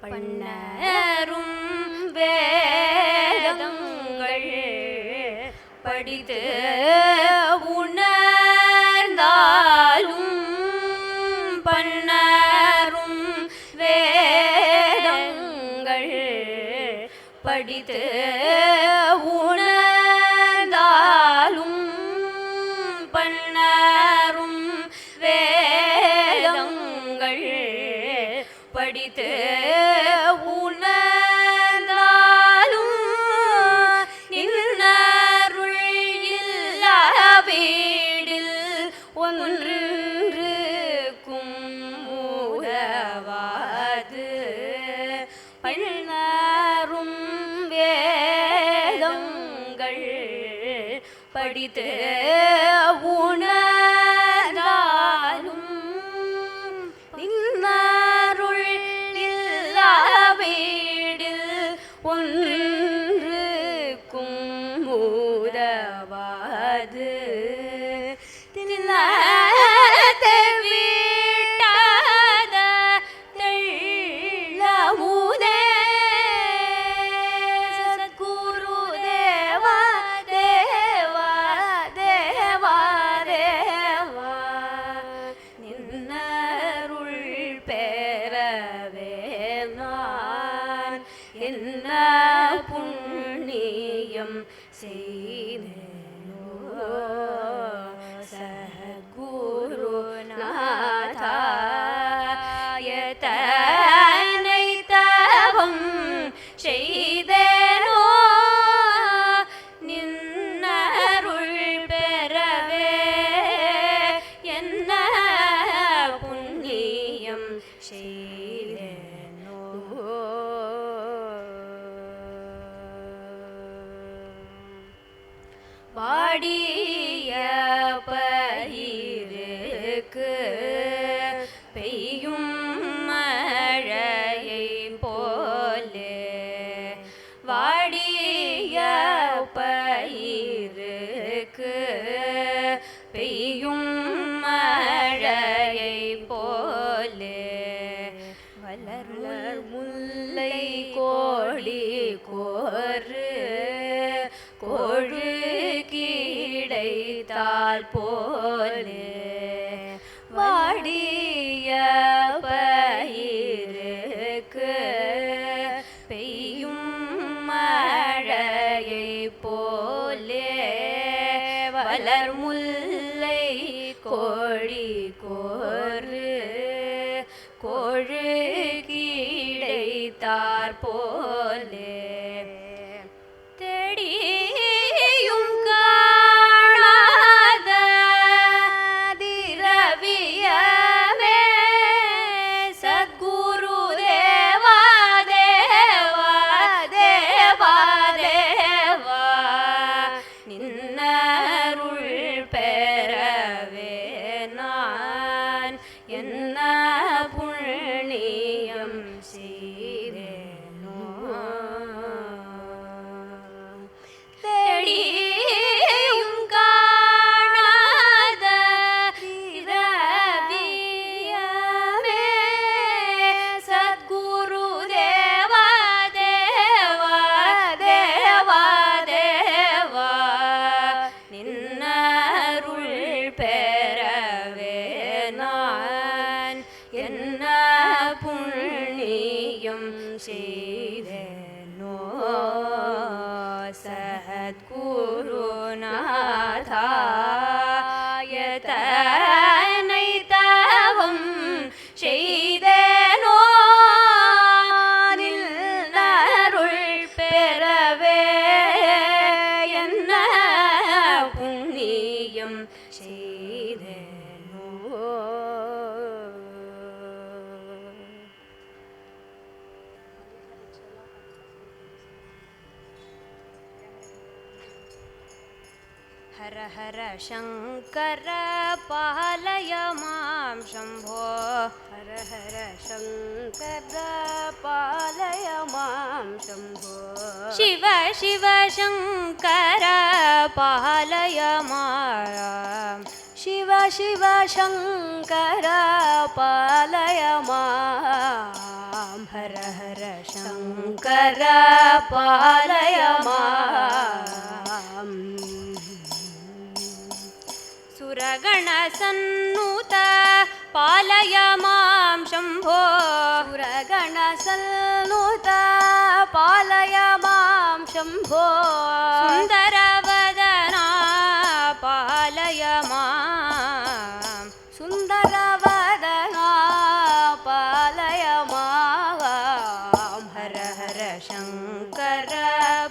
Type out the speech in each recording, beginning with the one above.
பண்ணரும் வேதங்கள் படித்து உணர்ந்தாலும் பண்ணரும் வேதங்கள் படித்து உணர்ந்தாலும் பண்ணரும் வேதங்கள் படித்து உணர்ந்தாலும் நின்னருள் இல்லா வீடில் ஒன்றுக்கும் உதவாது பண்ணரும் வேதங்கள் படித்து உணர்ந்தாலும் நின்னருள் இல்லா வீடில் ஒன்றுக்கும் உதவாது தின்னத்தை விட்டாத தெள்ளமுதே சத்குரு தேவா தேவா தேவா தேவா நின்னருள் பெறவே நான் என்ன புண்ணியம் செய்தேனோ சத்குருநாதா எத்தனை தவம் செய்தேனோ நின்னருள் பெறவே என்ன புண்ணியம் செய்தேனோ வாடிய பயிருக்கு பெய்யும் மழையை போலே வாடிய பயிருக்கு பெய்யும் மழையை போலே வளர் முல்லை கோடி கோரு கோழு கிடைத்தால் போலே வாடிய பயிருக்கு பெய்யும் மழையை போலே வளர் முல்லை கோழி கோரு கோழு கிடைத்தார் போலே தேடியும் காணாத திரவியமே சத்குரு தேவா தேவா தேவா தேவா நின்னருள் பெறவே நான் என்ன புண்ணியம் செய்தேனோ தேடியும் காணாத திரவியமே சத்குரு தேவா தேவா தேவா தேவா நின்னருள் பெறவே நான் என்ன புண்ணியம் செய்தேனோ சத்குருநாதா எத்தனை தவம் செய்தேனோ நின்னருள் பெறவே என்ன புண்ணியம் செய்தேனோ हर हर शंकर पालय मां शंभो हर हर शंकर पालय मां शंभो शिव शिव शंकर पालय मां शिव शिव शंकर पालय मां ಹರ ಹರ ಶಂಕರ ಪಾಲಯ ಮಾಂ. ಸುರಗಣ ಸನ್ನುತ ಪಾಲಯ ಮಾಂ ಶಂಭೋ. ಸುರಗಣ ಸನ್ನುತ ಪಾಲಯ ಮಾಂ ಶಂಭೋ. ಸುಂದರ ವದನ ಪಾಲಯ ಮಾಂ. ಸುಂದರ ವದನ ಪಾಲಯ ಮಾಂ. ಹರ ಹರ ಶಂಕರ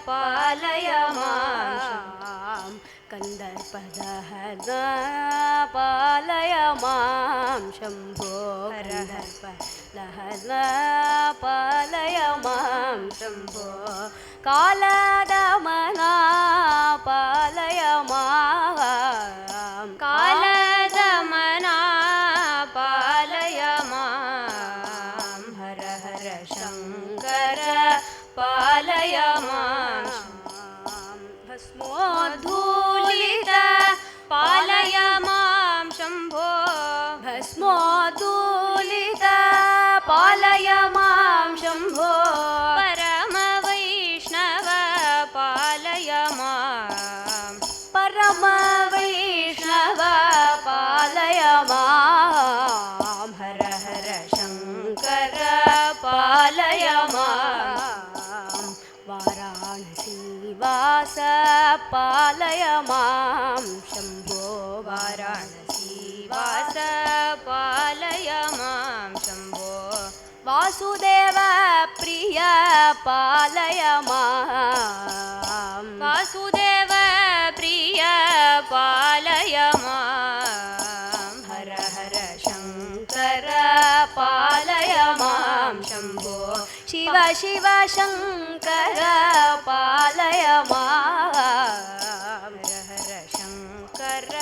ಪಾಲಯ ಮಾಂ. ಕಂದರ್ಪದ ಹದ ಪಾಲಯ ಮಾಂ ಶಂಭೋ. ಹರ ಹರ ಪಾಲಯ ಮಾಂ ಶಂಭೋ. ಕಾಲದಮನ ಪಾಲಯ ಮಾಂ. ಕಾಲದಮನ ಪಾಲಯ ಮಾಂ. ಹರ ಹರ ಶಂಕರ ಪಾಲಯ ಮಾಂ. ಭಸ್ಮೋದ್ಧೂಲಿತ ಪಾಲಯ ಮಾಂ ಶಂಭೋ. ಭಸ್ಮೋದ್ಧೂಲಿತ ಪಾಲಯ ಮಾಂ ಶಂಭೋ. ಪರಮ ವೈಷ್ಣವ ಪಾಲಯ ಮಾಂ. ಪರಮ ವೈಷ್ಣವ ಪಾಲಯ ಮಾಂ. ಹರ ಹರ ಶಂಕರ ಪಾಲಯ ಮಾಂ. ವಾರಾಣಸಿ ವಾಸ ಪಾಲಯ ಮಾಂ ಶಂಭೋ. ವಾರಾಣಸಿ ವಾಸ ಪಾಲಯ ಮಾಂ ಶಂಭೋ. ವಾಸುದೇವ ಪ್ರಿಯ ಪಾಲಯ ಮಾಂ. ವಾಸುದೇವ ಪ್ರಿಯ ಪಾಲಯ ಮಾಂ. ಹರ ಹರ ಶಂಕರ ಪಾಲಯ ಮಾಂ ಶಂಭೋ. ಶಿವ ಶಿವ ಶಂಕರ ಪಾಲಯ ಮಾಂ. ಹರ ಹರ ಶಂಕರ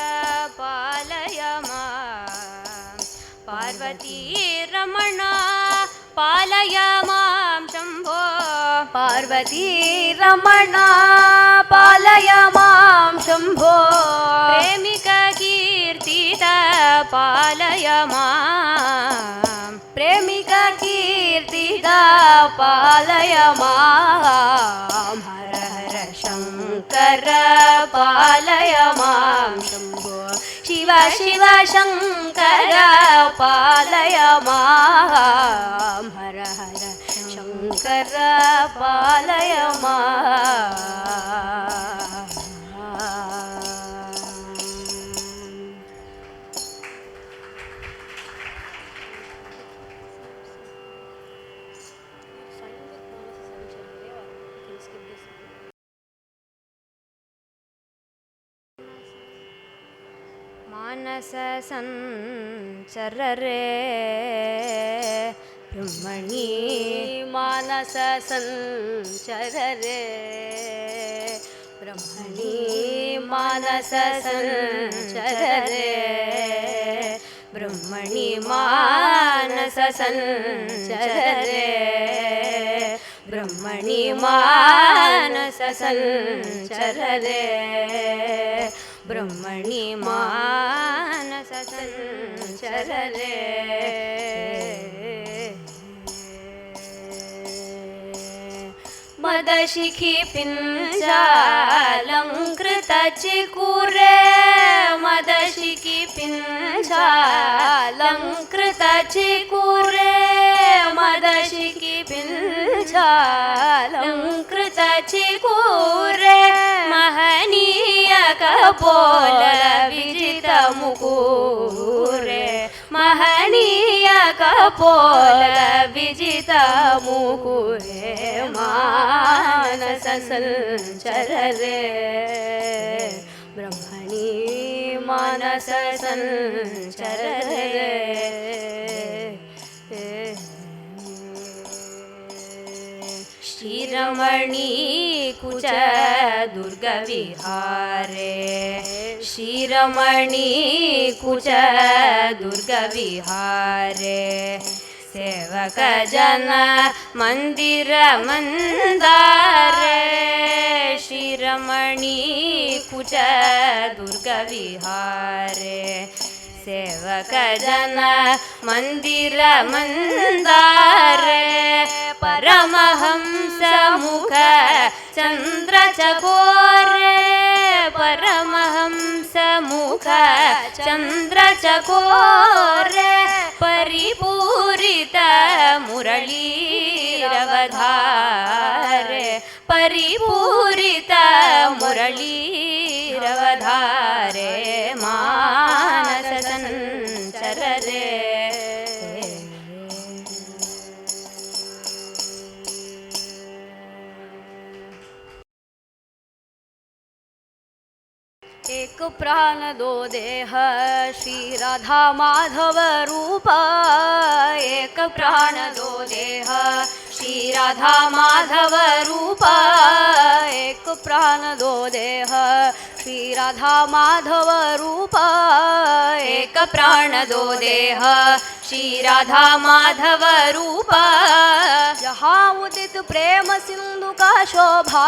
ಪಾಲಯ ಮಾಂ. ಪಾರ್ವತೀ ರಮಣ ಪಾಲಯ ಮಾಂ ಶಂಭೋ. ಪಾರ್ವತೀ ರಮಣ ಪಾಲಯ ಮಾಂ ಶಂಭೋ. ಪ್ರೇಮಿಕ ಕೀರ್ತಿತ ಪಾಲಯ ಮಾಂ. ಪ್ರೇಮಿಕ ಕೀರ್ತಿದ ಪಾಲಯ ಮಾಂ. ಹರ ಹರ ಶಂಕರ ಪಾಲಯ ಮಾಂ ಶಂಭೋ. ಶಿವ ಶಿವ ಶಂಕರ ಪಾಲಯ ಮಾಂ. ಹರ ಹರ ಶಂಕರ ಪಾಲಯ ಮಾಂ. ಮಾನಸ ಸಂಚರರೆ ಬ್ರಹ್ಮಣಿ. ಮಾನಸ ಸಂಚರರೆ ಬ್ರಹ್ಮಣಿ. ಮಾನಸ ಸಂಚರರೆ ಬ್ರಹ್ಮಣಿ ಮಾನಸ ಸಂಚರರೆ. ಬ್ರಹ್ಮಣಿ ಮಾನಸ ಸಂಚರರೆ. ಬ್ರಹ್ಮಣಿ ಮಾನಸ ಸಂಚರರೆ. ಮದಶಿಖಿ ಪಿಂಜಾಲಂಕೃತ ಚಿಕುರೆ. ಮದಶಿಖಿ ಪಿಂಜಾಲಂಕೃತ ಚಿಕುರೆ. ಮದಶಿಖಿ ಪಿಂಜಾಲಂಕೃತ ಚಿಕುರೆ. ಮಹನೀಯ ಕಪೋಲ ವಿಜಿತ ಮುಕುರೆ. ಮಹನೀಯ ಕಪೋಲ ವಿಜಿತ ಮುಕುರೆ. ಮಾನಸ ಸಂಚರರೆ ಬ್ರಹ್ಮಣಿ. ಮಾನಸ ಸಂಚರರೆ. ಶ್ರೀರಮಣಿ ಕುಚ ದುರ್ಗ ವಿಹಾರೆ. ಶ್ರೀರಮಣಿ ಕುಚ ದುರ್ಗ ವಿಹಾರೆ. ಸೇವಕ ಜನ ಮಂದಿರ ಮಂದಾರೆ. ಶ್ರೀರಮಣಿ ಕುಚ ದುರ್ಗ ವಿಹಾರೆ. ಸೇವಕ ಜನ ಮಂದಿರ ಮಂದಾರೆ ಪರಮಹಂಸ ಮುಖ ಚಂದ್ರ ಚಕೋರೆ ಪರಮಹಂಸ ಮುಖ ಚಂದ್ರ ಚಕೋರೆ ಪರಿಪೂರಿತ ಮುರಳೀರವಧಾರೆ ಪರಿಪೂರಿತ ಮುರಳೀರವಧಾರೆ ಮಾನಸ ಸಂಚರರೆ एक प्राण दो देह श्री राधा माधव रूप एक प्राण दो देह श्री राधा माधव रूप एक प्राण दो देह श्री राधा माधव रूप एक प्राण दो देह श्री राधा माधव रूप जहाँ उदित प्रेम सिंधु का शोभा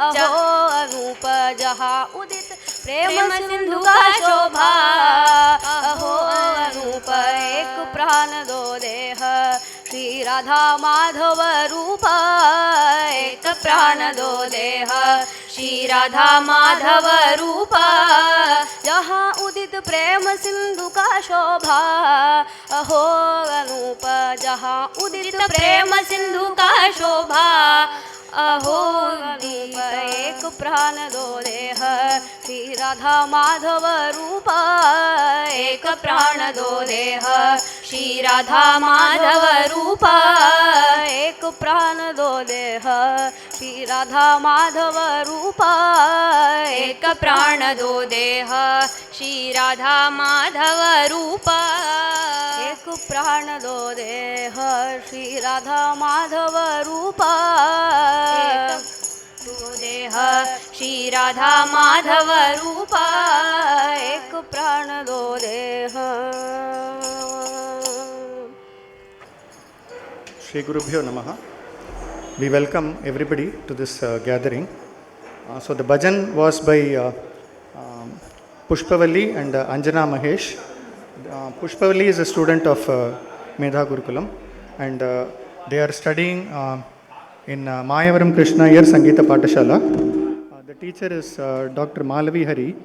अहो अनूप जहाँ उदित प्रेम सिंधु का शोभा अहो अनूप एक प्राण दो देह श्री राधा माधव रूप एक प्राण दो देह श्री राधा माधव रूप जहाँ उदित प्रेम सिंधु का शोभा अहो अनूप जहाँ उदित प्रेम सिंधु का शोभा अहो अनूप एक प्राण दो देह श्री राधा माधव रूप एक प्राण दो देह श्री राधा माधव रूप एक प्राण दो देह श्री राधा माधव रूप एक प्राण दो देह श्री राधा माधव रूप एक प्राण दो देह श्री राधा माधव रूप दो देह श्री राधा माधव रूप एक प्राण दो देह Shri Gurubhyo Namaha. We welcome everybody to this gathering. So the bhajan was by Pushpavalli and Anjana Mahesh. Pushpavalli is a student of Medha Gurukulam and they are studying in Mayavaram Krishna Iyer Sangeeta Pathashala. The teacher is Dr. Malavi Hari.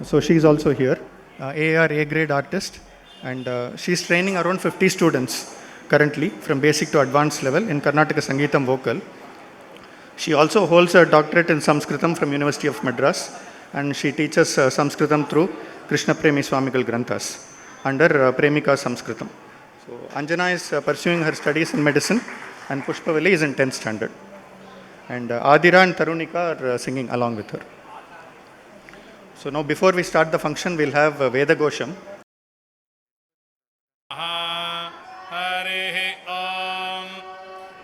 So she is also here, AR A grade artist, and she is training around 50 students currently from basic to advanced level in Karnataka Sangeetam vocal. She also holds a doctorate in Sanskritam from University of Madras, and she teaches Sanskritam through Krishna Premi Swamigal Granthas under Premika Sanskritam. So Anjana is pursuing her studies in medicine and Pushpavalli is in 10th standard. And Adira and Tarunika are singing along with her. So now before we start the function, we'll have Veda Gosham. Hare Om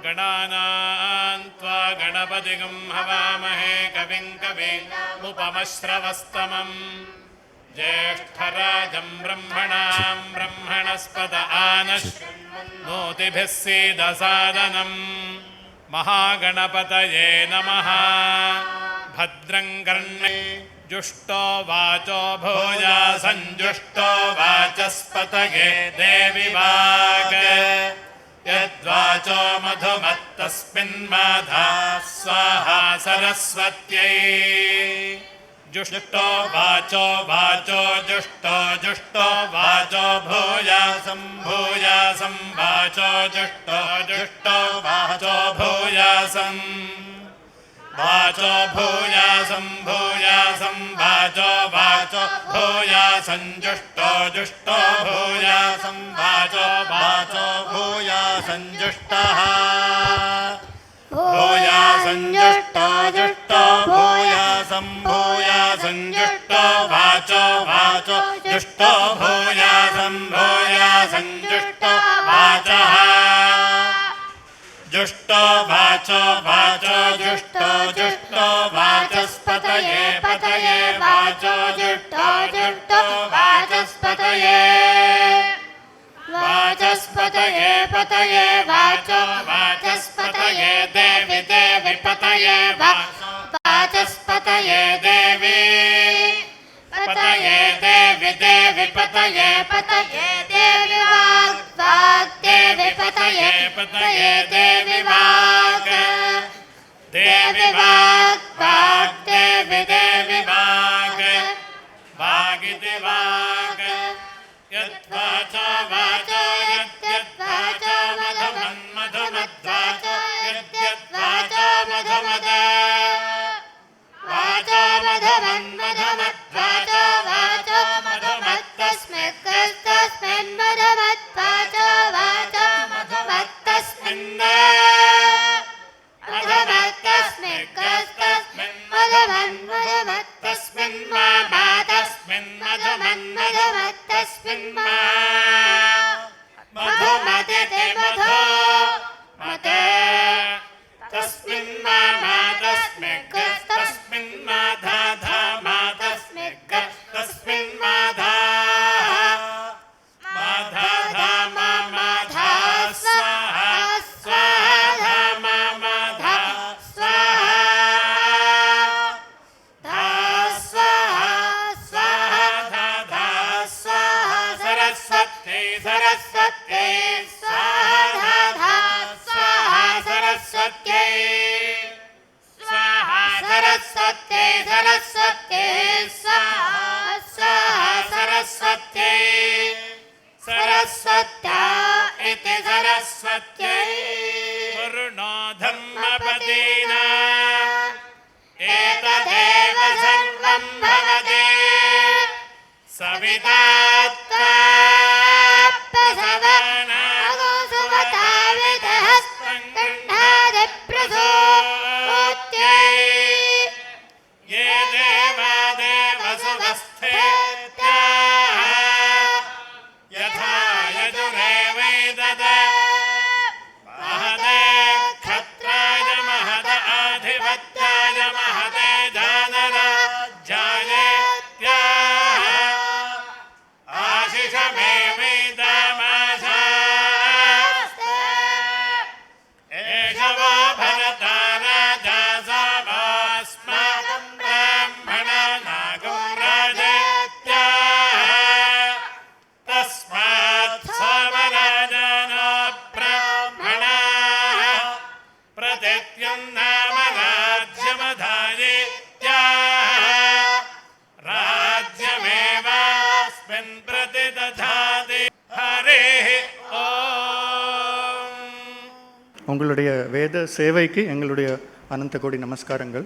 Gananaan Tva Ganapatigam Havamahe Kavim Kavim Upamashravastamam Jeshtarajam Brahmanam Brahmanaspada Anash Notibhis Siddhasadanam Mahaganapataye Namaha Bhadram Karne Jushto Vacho Bhuja Sanjushto Vachaspataye Devi Vaga Yadvacho Madhumattasmin Madha Swaha Saraswatyai Jushto Vacho Vacho Jushto Jushto Vacho Bhuja Sambhuja Vacho Jushto Jushto Vacho Bhuja Vacho Bhuyasam Bhuyasam Vacho Vacho Bhuyasam Jushto Jushto Bhuyasam Vacho Vacho Bhuyasam Jushtaha Bhuyasam Jushto Jushto Bhuyasam Bhuyasam Jushto Vacho Vacho Jushto Bhuyasam Bhuyasam Jushto Vachaha Jushto Vacho Vacho Jushto Jushto Vachaspataye Pataye Vacho Jushto Jushto Vachaspataye Vachaspataye Pataye Vacho Vachaspataye Devi Devi Pataye Vachaspataye Devi Pataye Devi Devi विपतये पतये देवी वाग् वाग् देवी पतये पतये देवी वाग् देवी वाग् वाग् देवी देवी वाग् वागिति वाग् यद्वाचो वाचो यद्यद्वाचो मधुमन्मधुमद्वाचो यद्यद्वाचो मधुमद वाचो मधुमन्मधुमद्वाचो वाचो मधुमत्तस्मिन् मधुमद्वाचो वाचो मधुमत्तस्मिन् मधुमत्तस्मिन् मातस्मिन् मधुमन्मधुमत्तस्मिन् मधुमदिति मधु मते तस्मिन् मातस्मिन् माधा मातस्मिन् तस्मिन् माधा माधा माधा स्वाहा स्वाहा माधा स्वाहा स्वाहा स्वाहा धा स्वाहा सरस्वती सरस्वती स्वाहा स्वाहा सरस्वती स्वाहा सरस्वती सरस्वती स्वाहा स्वाहा सरस्वती सरस्वत्या इति सरस्वत्यै वरुणो धर्मपदेना एतदेव सर्वं भवति सविता प्रसवना ये देवा देवसुवस्थेत्याः यथा यजुरेवैदद महते क्षत्राय महत आधिपत्याय महते जानराज्यायेत्याः आशिषमेवैदमाशास्ते एष वो भरता राजा सामास्माकं ब्राह्मणानागं राजेत्याः तस्मात् सामराजानो ब्राह्मणाः प्रतित्यं नाम राज्यमधायेत्याः राज्यमेवास्मिन् प्रतिदधाति हरिः ஓம். உங்களுடைய வேத சேவைக்கு எங்களுடைய அனந்த கோடி நமஸ்காரங்கள்.